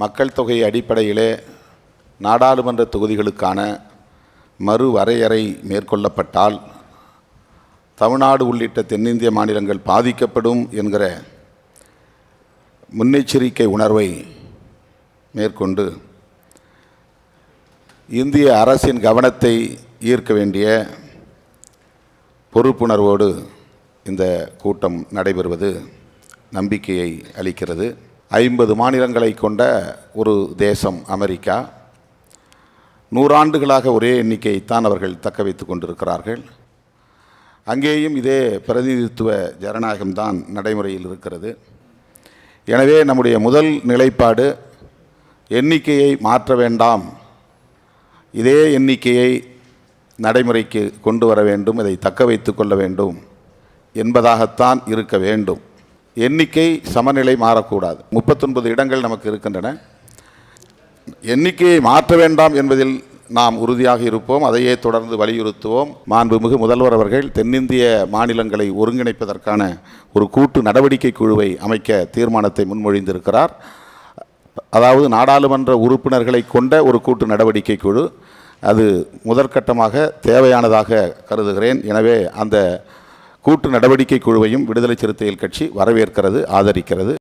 மக்கள் தொகை அடிப்படையிலே நாடாளுமன்ற தொகுதிகளுக்கான மறுவரையறை மேற்கொள்ளப்பட்டால் தமிழ்நாடு உள்ளிட்ட தென்னிந்திய மாநிலங்கள் பாதிக்கப்படும் என்கிற முன்னெச்சரிக்கை உணர்வை மேற்கொண்டு இந்திய அரசின் கவனத்தை ஈர்க்க வேண்டிய பொறுப்புணர்வோடு இந்த கூட்டம் நடைபெறுவது நம்பிக்கையை அளிக்கிறது. 50 மாநிலங்களை கொண்ட ஒரு தேசம் அமெரிக்கா. 100 ஆண்டுகளாக ஒரே எண்ணிக்கையைத்தான் அவர்கள் தக்க வைத்து கொண்டிருக்கிறார்கள். அங்கேயும் இதே பிரதிநிதித்துவ ஜனநாயகம்தான் நடைமுறையில் இருக்கிறது. எனவே நம்முடைய முதல் நிலைப்பாடு எண்ணிக்கையை மாற்ற வேண்டாம், இதே எண்ணிக்கையை நடைமுறைக்கு கொண்டு வர வேண்டும், இதை தக்க வைத்து கொள்ள வேண்டும் என்பதாகத்தான் இருக்க வேண்டும். எண்ணிக்கை சமநிலை மாறக்கூடாது. 39 இடங்கள் நமக்கு இருக்கின்றன. எண்ணிக்கையை மாற்ற வேண்டாம் என்பதில் நாம் உறுதியாக இருப்போம். அதையே தொடர்ந்து வலியுறுத்துவோம். மாண்புமிகு முதல்வர் அவர்கள் தென்னிந்திய மாநிலங்களை ஒருங்கிணைப்பதற்கான ஒரு கூட்டு நடவடிக்கை குழுவை அமைக்க தீர்மானத்தை முன்மொழிந்திருக்கிறார். அதாவது நாடாளுமன்ற உறுப்பினர்களை கொண்ட ஒரு கூட்டு நடவடிக்கை குழு. அது முதற்கட்டமாக தேவையானதாக கருதுகிறேன். எனவே அந்த கூட்டு நடவடிக்கை குழுவையும் விடுதலை சிறுத்தைகள் கட்சி வரவேற்கிறது, ஆதரிக்கிறது.